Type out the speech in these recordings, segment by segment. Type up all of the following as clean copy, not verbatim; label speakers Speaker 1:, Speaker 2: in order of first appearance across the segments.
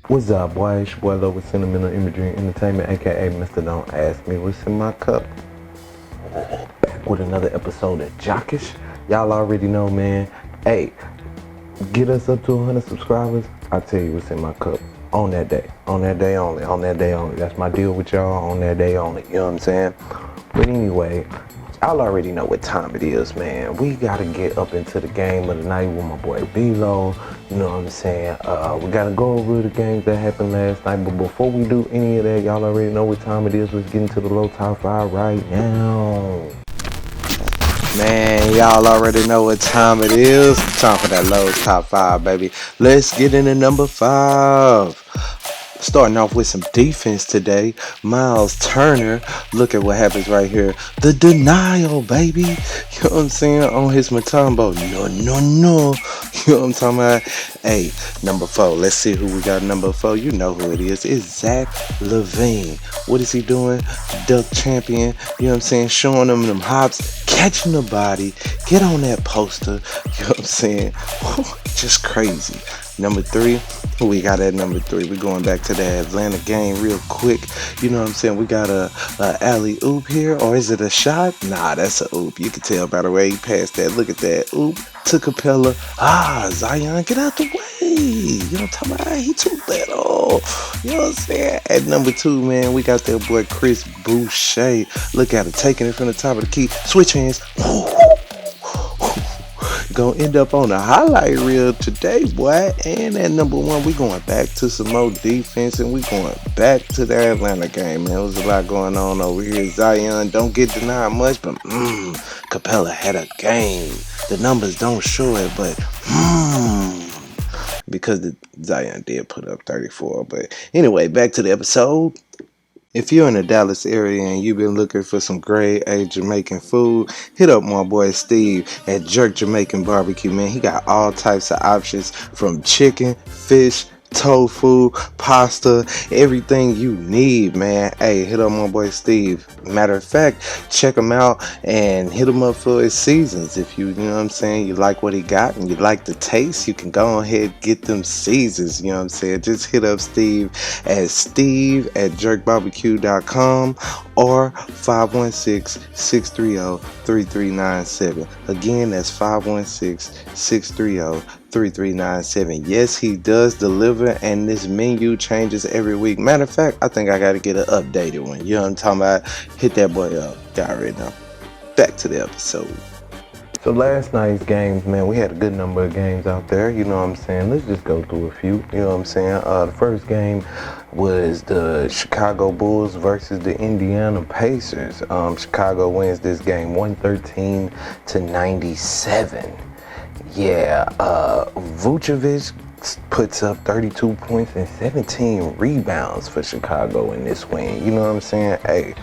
Speaker 1: What's up, boy? It's your boy Low with Sentimental Imagery Entertainment, aka Mr. Don't Ask Me What's in My Cup. Back with another episode of Jockish. Y'all already know, man. Hey, get us up to 100 subscribers. I'll tell you what's in my cup on that day. On that day only. On that day only. That's my deal with y'all. On that day only. You know what I'm saying? But anyway, y'all already know what time it is, man. We gotta get up into the game of the night with my boy B-Lo. You know what I'm saying? We gotta go over the games that happened last night. But before we do any of that, y'all already know what time it is. Let's get into the low top 5 right now. Man, y'all already know what time it is. Time for that low top 5, baby. Let's get into number 5. Starting off with some defense today, Miles Turner. Look at what happens right here. The denial, baby. You know what I'm saying? On his Mutombo. No. You know what I'm talking about? Hey, number 4. Let's see who we got number 4. You know who it is. It's Zach LaVine. What is he doing? Duck champion. You know what I'm saying? Showing them hops. Catching the body. Get on that poster. You know what I'm saying? Just crazy. Number 3, who we got at number 3? We're going back to the Atlanta game real quick. You know what I'm saying? We got a alley-oop here, or is it a shot? Nah, that's a oop. You can tell by the way he passed that. Look at that. Oop to Capella. Zion, get out the way. You know what I'm talking about? He too little. You know what I'm saying? At number 2, man, we got that boy Chris Boucher. Look at him taking it from the top of the key. Switch hands. Gonna end up on the highlight reel today, boy. And at number 1, we going back to some more defense, and we going back to the Atlanta game, man. There was a lot going on over here. Zion don't get denied much, but Capella had a game. The numbers don't show it, but because the Zion did put up 34. But anyway, back to the episode. If you're in the Dallas area and you've been looking for some grade A Jamaican food, hit up my boy Steve at Jerk Jamaican Barbecue, man. He got all types of options from chicken, fish, tofu, pasta, everything you need, man. Hey, hit up my boy Steve. Matter of fact, check him out and hit him up for his seasons. If you know what I'm saying, you like what he got and you like the taste, you can go ahead and get them seasons. You know what I'm saying? Just hit up Steve at steve@jerkbarbecue.com or 516-630-3397. Again, that's 516-630-3397. Yes, he does deliver, and this menu changes every week. Matter of fact, I think I got to get an updated one. You know what I'm talking about? Hit that boy up. Got it right now. Back to the episode. So last night's games, man, we had a good number of games out there. You know what I'm saying? Let's just go through a few. You know what I'm saying? The first game was the Chicago Bulls versus the Indiana Pacers. Chicago wins this game 113-97. Yeah, Vucevic puts up 32 points and 17 rebounds for Chicago in this win. You know what I'm saying? Hey,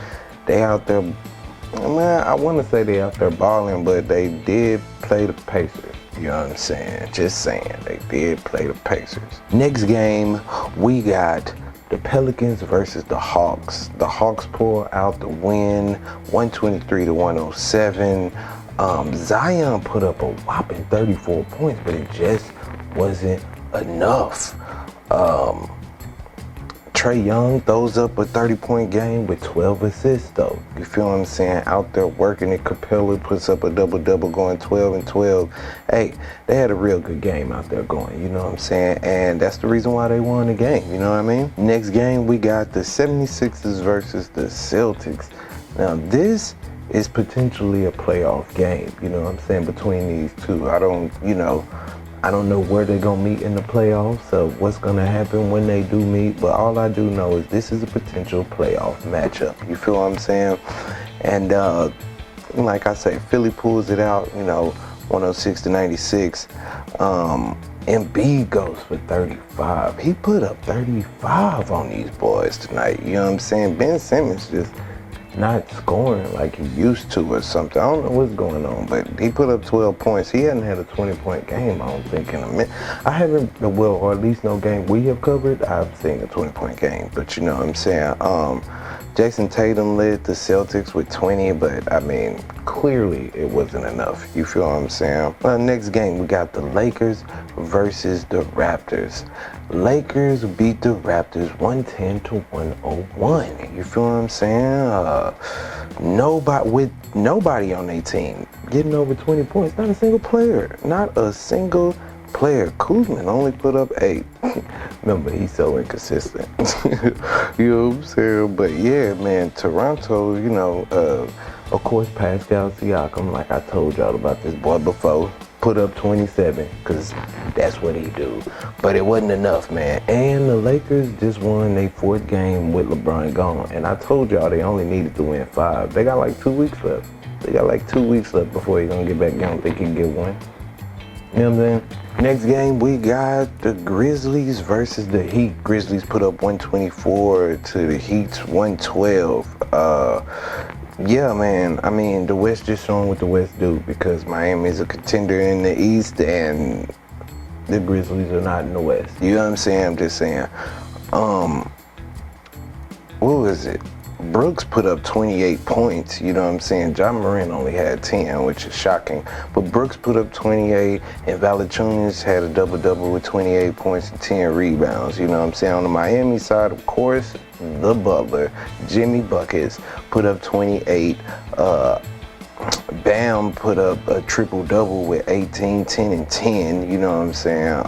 Speaker 1: they out there, man, I want to say they out there balling, but they did play the Pacers. You know what I'm saying? Just saying, they did play the Pacers. Next game, we got the Pelicans versus the Hawks. The Hawks pull out the win, 123-107. Zion put up a whopping 34 points, but it just wasn't enough. Trae Young throws up a 30-point game with 12 assists, though. You feel what I'm saying? Out there working it. Capella puts up a double-double going 12-12. Hey, they had a real good game out there going, you know what I'm saying? And that's the reason why they won the game, you know what I mean? Next game, we got the 76ers versus the Celtics. Now, this is potentially a playoff game, you know what I'm saying, between these two. I don't know where they're going to meet in the playoffs, so what's going to happen when they do meet, but all I do know is this is a potential playoff matchup. You feel what I'm saying? And like I say, Philly pulls it out, 106-96. Embiid goes for 35. He put up 35 on these boys tonight, you know what I'm saying? Ben Simmons just not scoring like he used to or something. I don't know what's going on, but he put up 12 points. He hadn't had a 20-point game, I don't think, in a minute. I haven't, or at least no game we have covered, I've seen a 20-point game, but you know what I'm saying? Jason Tatum led the Celtics with 20, but I mean, clearly it wasn't enough. You feel what I'm saying? Next game, we got the Lakers versus the Raptors. Lakers beat the Raptors 110 to 101. You feel what I'm saying? Nobody on their team getting over 20 points. Not a single player. Not a single player. Kuzma only put up 8. Remember, he's so inconsistent. You know what I'm saying? But yeah, man, Toronto, of course, Pascal Siakam, like I told y'all about this boy before, put up 27, because that's what he do. But it wasn't enough, man. And the Lakers just won their 4th game with LeBron gone. And I told y'all they only needed to win 5. They got like 2 weeks left. They got like 2 weeks left before he's going to get back. I don't think he can get one. You know what I'm saying? Next game, we got the Grizzlies versus the Heat. Grizzlies put up 124 to the Heat's 112. Yeah, man. I mean, the West just showing what the West do, because Miami's a contender in the East and the Grizzlies are not in the West. You know what I'm saying? I'm just saying. What was it? Brooks put up 28 points, you know what I'm saying? Ja Morant only had 10, which is shocking. But Brooks put up 28, and Valanciunas had a double-double with 28 points and 10 rebounds, you know what I'm saying? On the Miami side, of course, the Butler, Jimmy Buckets, put up 28. Bam put up a triple-double with 18, 10, and 10, you know what I'm saying?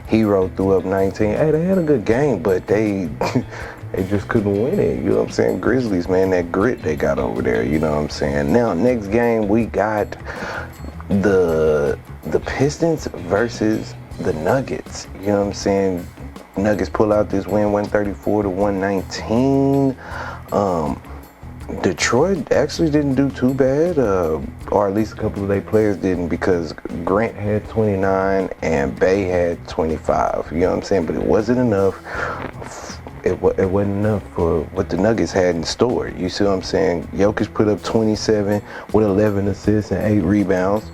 Speaker 1: Hero threw up 19. Hey, they had a good game, but they just couldn't win it, you know what I'm saying? Grizzlies, man, that grit they got over there, you know what I'm saying? Now, next game, we got the Pistons versus the Nuggets, you know what I'm saying? Nuggets pull out this win, 134 to 119. Detroit actually didn't do too bad, or at least a couple of their players didn't, because Grant had 29 and Bay had 25, you know what I'm saying? But it wasn't enough. It wasn't enough for what the Nuggets had in store. You see what I'm saying? Jokic put up 27 with 11 assists and 8 rebounds.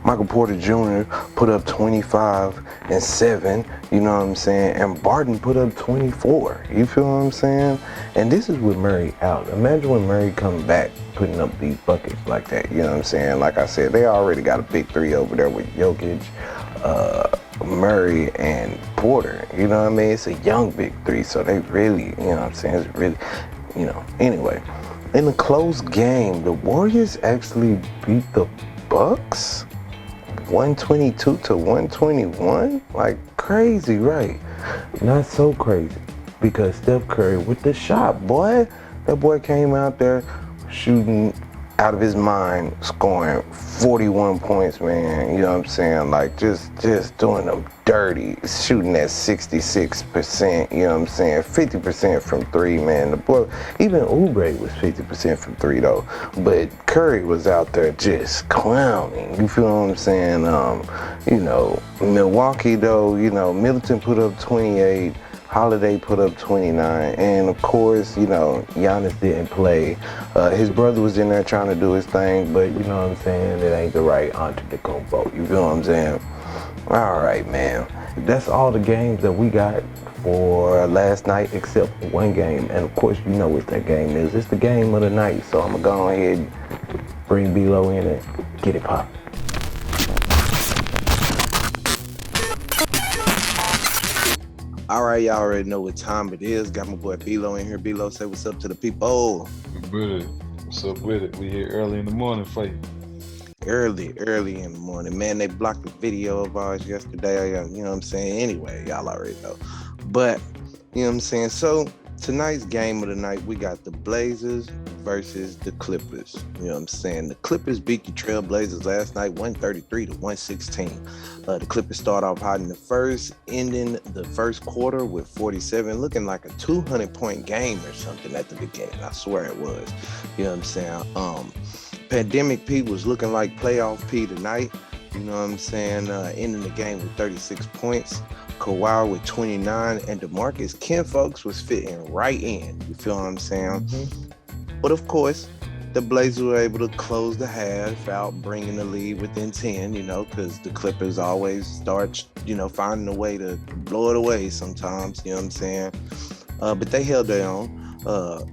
Speaker 1: Michael Porter Jr. put up 25 and 7, you know what I'm saying? And Barton put up 24, you feel what I'm saying? And this is with Murray out. Imagine when Murray comes back putting up these buckets like that, you know what I'm saying? Like I said, they already got a big 3 over there with Jokic, Murray, and Porter, you know what I mean? It's a young big 3, so they really, you know what I'm saying? It's really, anyway. In a close game, the Warriors actually beat the Bucks 122 to 121. Like, crazy, right? Not so crazy, because Steph Curry with the shot, boy. That boy came out there shooting out of his mind, scoring 41 points, man. You know what I'm saying? Like, just doing them dirty, shooting at 66%, you know what I'm saying? 50% from 3, man. The boy, even Oubre was 50% from 3, though. But Curry was out there just clowning, you feel what I'm saying? Milwaukee, though, Middleton put up 28, Holiday put up 29, and of course, Giannis didn't play. His brother was in there trying to do his thing, but you know what I'm saying? It ain't the right Antetokounmpo. You feel what I'm saying? All right, man. That's all the games that we got for last night, except one game. And of course, you know what that game is. It's the game of the night. So I'm gonna go ahead and bring B-Lo in and get it popped. All right, y'all already know what time it is. Got my boy B-Lo in here. B-Lo, say what's up to the people.
Speaker 2: Good. What's up with it? We here early in the morning for you.
Speaker 1: Early in the morning. Man, they blocked the video of ours yesterday. You know what I'm saying? Anyway, y'all already know. But, you know what I'm saying? So, tonight's game of the night, we got the Blazers versus the Clippers. You know what I'm saying? The Clippers beat the Trail Blazers last night, 133 to 116. The Clippers start off hot in the first, ending the first quarter with 47, looking like a 200-point game or something at the beginning. I swear it was. You know what I'm saying? Pandemic P was looking like playoff P tonight. You know what I'm saying? Ending the game with 36 points. Kawhi with 29, and DeMarcus Kinfolks was fitting right in. You feel what I'm saying? Mm-hmm. But of course, the Blazers were able to close the half out, bringing the lead within 10, because the Clippers always start, finding a way to blow it away sometimes, you know what I'm saying? But they held their own.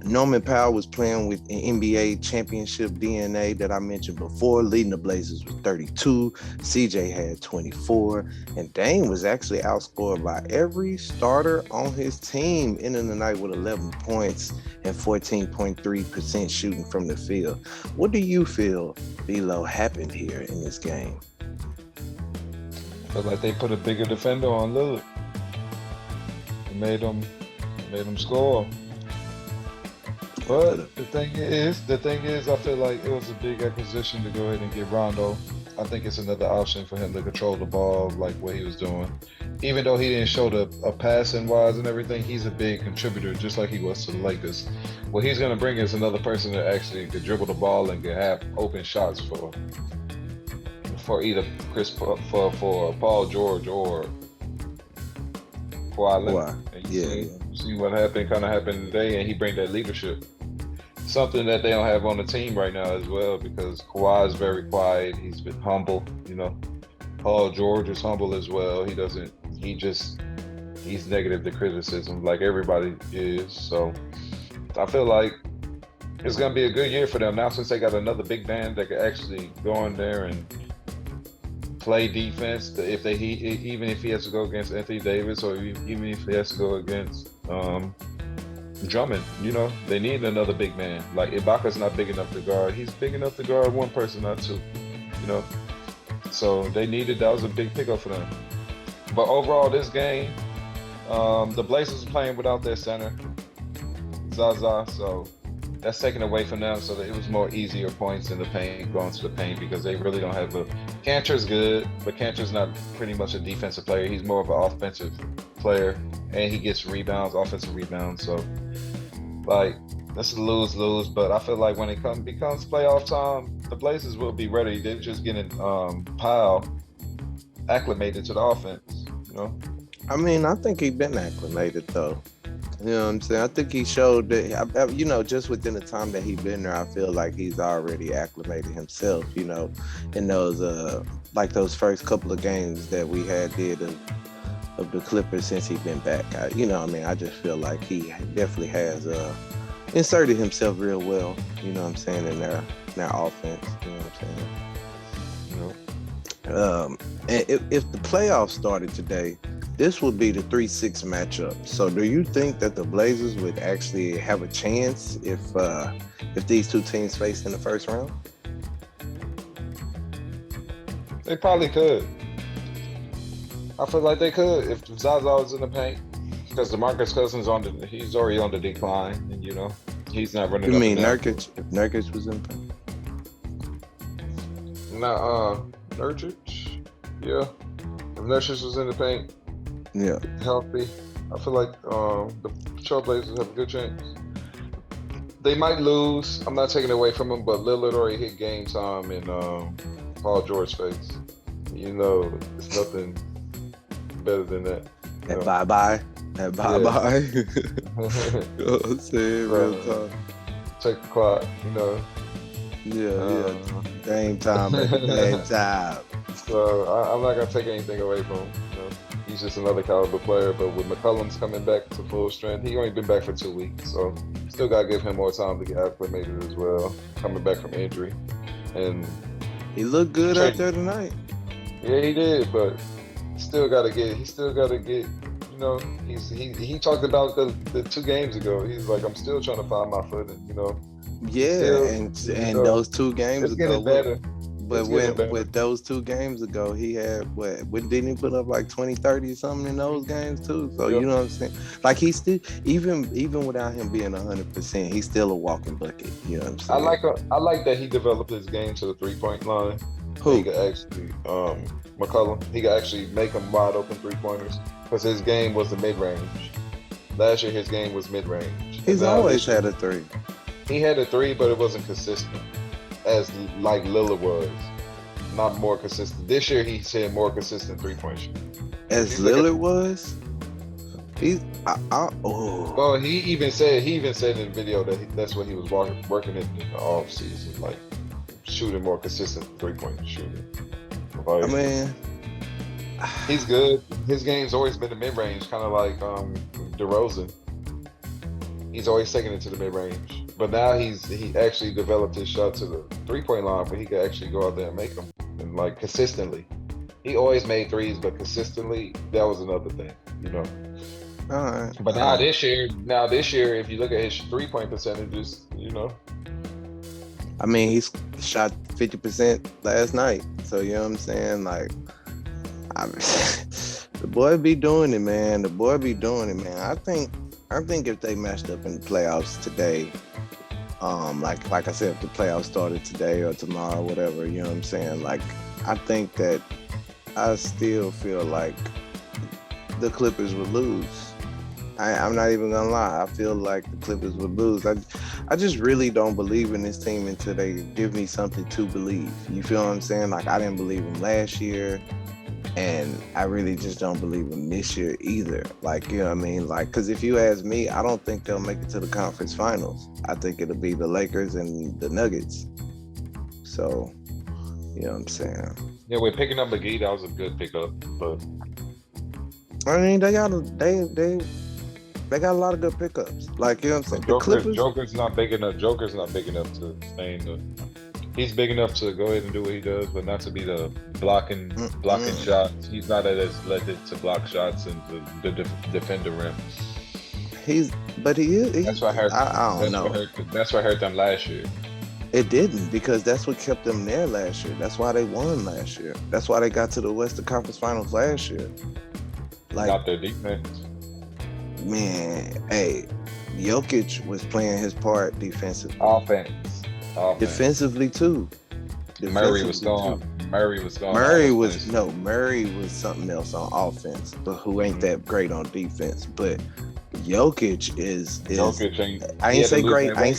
Speaker 1: Norman Powell was playing with an NBA championship DNA that I mentioned before, leading the Blazers with 32. CJ had 24. And Dame was actually outscored by every starter on his team, ending the night with 11 points and 14.3% shooting from the field. What do you feel, Velo, happened here in this game?
Speaker 2: Felt like they put a bigger defender on Lillard. It made him score. But the thing is, I feel like it was a big acquisition to go ahead and get Rondo. I think it's another option for him to control the ball like what he was doing. Even though he didn't show a passing wise and everything, he's a big contributor, just like he was to the Lakers. What he's gonna bring is another person that actually could dribble the ball and could have open shots for either for Paul George or Kawhi Leonard. See what happened, kind of happened today, and he bring that leadership. Something that they don't have on the team right now as well, because Kawhi is very quiet. He's been humble, you know. Paul George is humble as well. He's negative to criticism like everybody is. So I feel like it's going to be a good year for them now, since they got another big man that could actually go in there and play defense. Even if he has to go against Anthony Davis, or even if he has to go against Drummond, you know, they need another big man. Like Ibaka's not big enough to guard. He's big enough to guard one person, not two. You know, so that was a big pickup for them. But overall, this game, the Blazers are playing without their center, Zaza. So that's taken away from them, so that it was more easier points in the paint, going to the paint, because they really don't have Cantor's good, but Cantor's not pretty much a defensive player. He's more of an offensive player, and he gets rebounds, offensive rebounds. So, like, this is lose-lose, but I feel like when it becomes playoff time, the Blazers will be ready. They're just getting Powell acclimated to the offense, you know?
Speaker 1: I mean, I think he's been acclimated, though. You know what I'm saying? I think he showed that, you know, just within the time that he's been there, I feel like he's already acclimated himself, you know, in those, like those first couple of games that we did of the Clippers since he's been back. You know what I mean? I just feel like he definitely has inserted himself real well, you know what I'm saying, in their offense, you know what I'm saying? And if the playoffs started today, this would be the 3-6 matchup. So do you think that the Blazers would actually have a chance if these two teams faced in the first round?
Speaker 2: They probably could. I feel like they could if Zaza was in the paint, because DeMarcus Cousins he's already on the decline, and you know he's not running.
Speaker 1: You mean Nurkic? If Nurkic was in the paint?
Speaker 2: Nurkic, yeah. If Nurkic was in the paint,
Speaker 1: yeah,
Speaker 2: healthy, I feel like the Trailblazers have a good chance. They might lose. I'm not taking it away from them, but Lillard already hit game time in Paul George's face. You know, it's nothing better than that.
Speaker 1: And bye-bye. And bye-bye. You know what I'm saying? Real talk.
Speaker 2: Take the clock, you know.
Speaker 1: Yeah. Game time, baby. Game time.
Speaker 2: So I'm not going to take anything away from him. You know? He's just another caliber player. But with McCollum's coming back to full strength, he only been back for 2 weeks. So still got to give him more time to get acclimated as well, coming back from injury. And
Speaker 1: he looked good out there tonight.
Speaker 2: Yeah, he did, but he still got to get, you know, he talked about the 2 games ago. He's like, I'm still trying to find my footing, you know.
Speaker 1: Yeah, still, and those 2 games
Speaker 2: it's
Speaker 1: ago.
Speaker 2: Getting better.
Speaker 1: But with those 2 games ago, he had, didn't he put up like 20, 30 something in those games too? So, You know what I'm saying? Like, he still, even without him being 100%, he's still a walking bucket. You know what I'm saying?
Speaker 2: I like that he developed his game to the 3-point line.
Speaker 1: Who?
Speaker 2: He could actually, McCollum, he could actually make them wide open 3-pointers, because his game was the mid-range. Last year, his game was mid-range.
Speaker 1: He's always had a 3.
Speaker 2: He had a 3, but it wasn't consistent, as like Lillard was. Not more consistent. This year, he's had more consistent 3-point shooting.
Speaker 1: As Lillard was?
Speaker 2: Well, he even said in the video that that's what he was working in the off season, like shooting more consistent 3-point shooting. Like,
Speaker 1: I mean,
Speaker 2: he's good. His game's always been the mid range, kind of like DeRozan. He's always taking it to the mid range, but now he actually developed his shot to the 3 point line, where he could actually go out there and make them, and like consistently. He always made threes, but consistently, that was another thing, you know.
Speaker 1: All right.
Speaker 2: But now this year, if you look at his 3 point percentages, you know,
Speaker 1: I mean, he's shot 50% last night. So you know what I'm saying? Like, I the boy be doing it, man. The boy be doing it, man. I think if they matched up in the playoffs today, like I said, if the playoffs started today or tomorrow, whatever, you know what I'm saying? Like, I think that I still feel like the Clippers would lose. I'm not even gonna lie. I feel like the Clippers would lose. I just really don't believe in this team until they give me something to believe. You feel what I'm saying? Like, I didn't believe in last year, and I really just don't believe in this year either. Like, you know what I mean? Like, because if you ask me, I don't think they'll make it to the conference finals. I think it'll be the Lakers and the Nuggets. So, you know what I'm saying?
Speaker 2: yeah, we're picking up McGee. That was a good pickup, but
Speaker 1: I mean, they got a lot of good pickups. Like, you know what I'm saying? The
Speaker 2: Joker,
Speaker 1: Clippers.
Speaker 2: Joker's not big enough. Joker's not big enough to stay in the. He's big enough to go ahead and do what he does, but not to be the blocking shots. He's not as athletic to block shots and the defend the rim.
Speaker 1: But he is.
Speaker 2: That's what hurt.
Speaker 1: I don't know.
Speaker 2: That's what hurt them last year.
Speaker 1: It didn't, because that's what kept them there last year. That's why they won last year. That's why they got to the Western Conference Finals last year. Like,
Speaker 2: Not their defense.
Speaker 1: man, hey, Jokic was playing his part defensively.
Speaker 2: Offense.
Speaker 1: Defensively too.
Speaker 2: Murray was gone. Murray was gone.
Speaker 1: Murray was something else on offense, but who ain't that great on defense. But Jokic is
Speaker 2: Jokic ain't.
Speaker 1: I
Speaker 2: he
Speaker 1: ain't
Speaker 2: had to
Speaker 1: say
Speaker 2: lose
Speaker 1: great.
Speaker 2: that
Speaker 1: I ain't
Speaker 2: weight.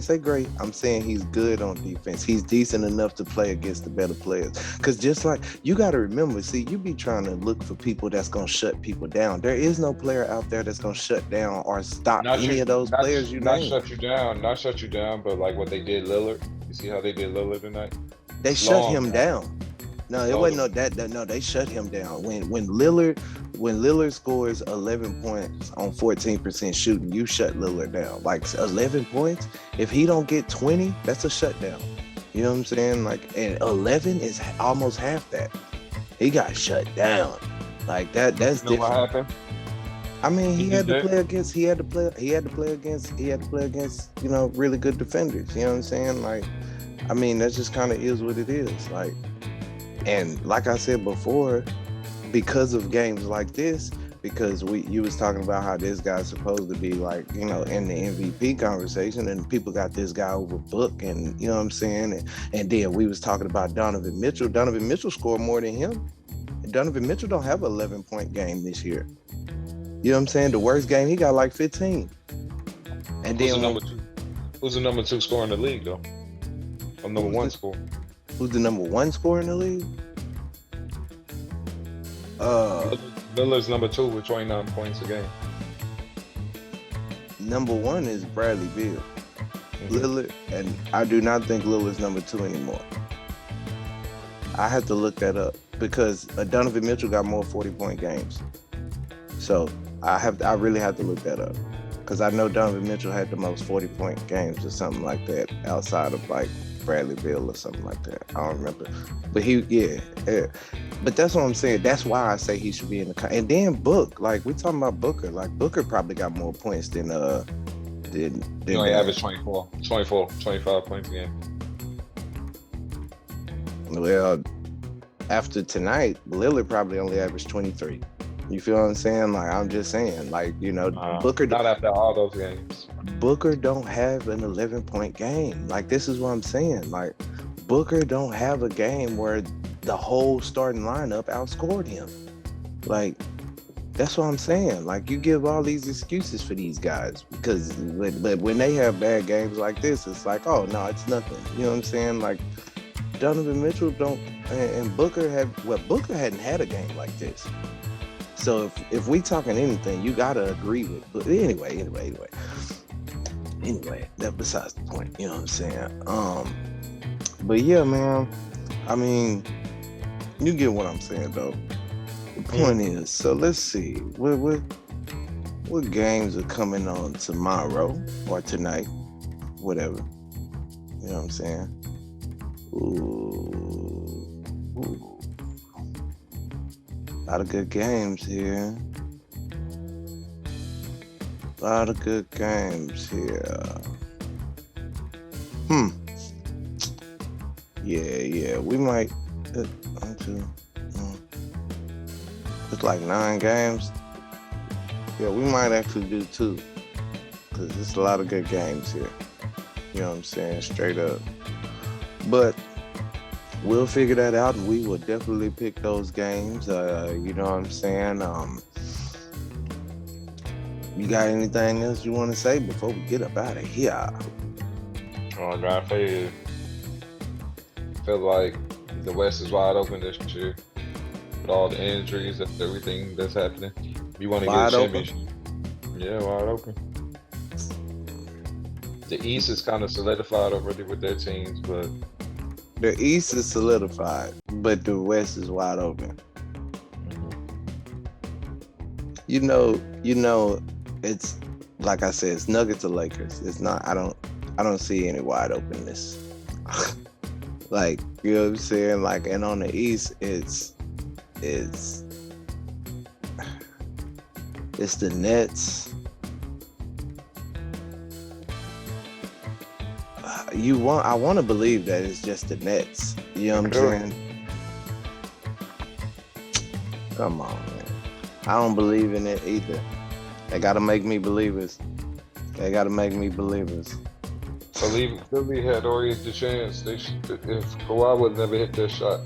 Speaker 1: say great. I'm saying he's good on defense. He's decent enough to play against the better players. Because just like, you got to remember, see, you be trying to look for people that's going to shut people down. There is no player out there that's going to shut down or stop any of those players you
Speaker 2: Not
Speaker 1: named.
Speaker 2: shut you down, but like what they did Lillard. You see how they did Lillard tonight?
Speaker 1: They shut him down. No, it wasn't no that. No, they shut him down. When Lillard scores 11 points on 14% shooting, you shut Lillard down. Like, 11 points, if he don't get 20, that's a shutdown. You know what I'm saying? Like, and 11 is almost half that. He got shut down. Like that. That's
Speaker 2: You know
Speaker 1: different.
Speaker 2: what happened?
Speaker 1: I mean, he had to
Speaker 2: did?
Speaker 1: play against. He had to play against. Really good defenders. You know what I'm saying? Like, I mean, that just kind of is what it is. Like, and like I said before, because of games like this, because you was talking about how this guy's supposed to be like, in the MVP conversation, and people got this guy over Book, and you know what I'm saying, and then we was talking about Donovan Mitchell. Donovan Mitchell scored more than him. Donovan Mitchell don't have an 11-point game this year. You know what I'm saying? The worst game, he got like 15. And
Speaker 2: Who's
Speaker 1: then
Speaker 2: the number two? Who's the number two scorer in the league though? Or number one scorer?
Speaker 1: who's the number one scorer in the league?
Speaker 2: Lillard's number two with 29 points a game.
Speaker 1: Number one is Bradley Beal. Lillard, and I do not think Lillard's number two anymore. I have to look that up because Donovan Mitchell got more 40-point games. So I really have to look that up because I know Donovan Mitchell had the most 40-point games or something like that outside of like Bradley Beal or something like that. I don't remember, but yeah. But that's what I'm saying. That's why I say he should be in the. And then Book, like we talking about Booker, like Booker probably got more points than
Speaker 2: He only averaged 24, 25 points a game.
Speaker 1: Well, after tonight, Lillard probably only averaged 23. You feel what I'm saying? Like, I'm just saying, like, Booker.
Speaker 2: Not after all those games.
Speaker 1: Booker don't have an 11-point game. Like, this is what I'm saying. Like, Booker don't have a game where the whole starting lineup outscored him. Like, that's what I'm saying. Like, you give all these excuses for these guys because, but when they have bad games like this, it's like, oh no, it's nothing. You know what I'm saying? Like, Donovan Mitchell don't, and Booker hadn't had a game like this. So if we talking anything, you gotta agree with. But anyway, that besides the point. You know what I'm saying? But yeah, man. I mean, you get what I'm saying, though. The point is, so let's see. what games are coming on tomorrow or tonight, whatever. You know what I'm saying? Ooh. A lot of good games here. A lot of good games here. Yeah. We might. One, two. It's like 9 games. Yeah, we might actually do 2. Because there's a lot of good games here. You know what I'm saying? Straight up. But we'll figure that out, and we will definitely pick those games. You know what I'm saying? You got anything else you want to say before we get up out of here?
Speaker 2: I feel like the West is wide open this year with all the injuries and everything that's happening. You want to get a championship? Yeah, wide open. The East is kind of solidified already with their teams, but
Speaker 1: the East is solidified, but the West is wide open. You know, it's like I said, it's Nuggets or Lakers. It's not. I don't see any wide openness. Like, you know what I'm saying? Like, and on the East, it's the Nets. I want to believe that it's just the Nets. You know what I'm saying? Come on, man. I don't believe in it either. They got to make me believers.
Speaker 2: Philly had always the chance. If Kawhi would never hit that shot,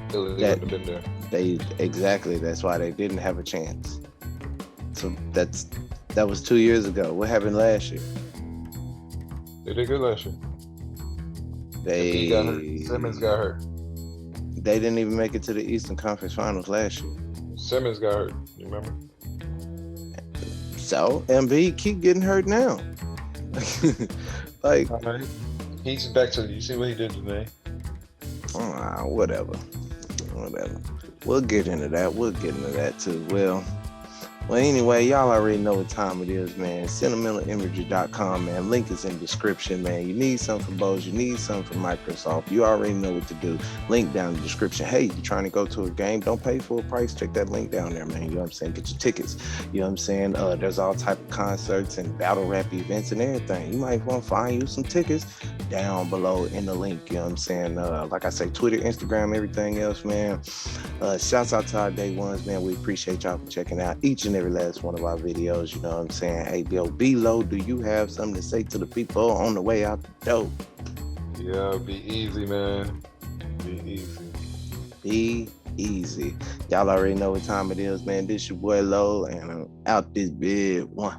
Speaker 2: Philly wouldn't have been there.
Speaker 1: Exactly. That's why they didn't have a chance. So that was 2 years ago. What happened last year?
Speaker 2: They did good last year. He got hurt. Simmons got hurt.
Speaker 1: They didn't even make it to the Eastern Conference Finals last year.
Speaker 2: Simmons got hurt. You remember?
Speaker 1: So Embiid keep getting hurt now. Like,
Speaker 2: he's back to. You see what he did today?
Speaker 1: Whatever. We'll get into that too. Well, anyway, y'all already know what time it is, man. SentimentalImagery.com, man. Link is in the description, man. You need something from Bose, you need something from Microsoft. You already know what to do. Link down in the description. Hey, you trying to go to a game? Don't pay full price. Check that link down there, man. You know what I'm saying? Get your tickets. You know what I'm saying? There's all type of concerts and battle rap events and everything. You might want to find you some tickets down below in the link. You know what I'm saying? Like I say, Twitter, Instagram, everything else, man. Shouts out to our day ones, man. We appreciate y'all for checking out each and every last one of our videos. You know what I'm saying? Hey, Bill, B-Lo, do you have something to say to the people on the way out the door?
Speaker 2: Yeah, be easy, man.
Speaker 1: Be easy. Y'all already know what time it is, man. This your boy Lo, and I'm out this big one.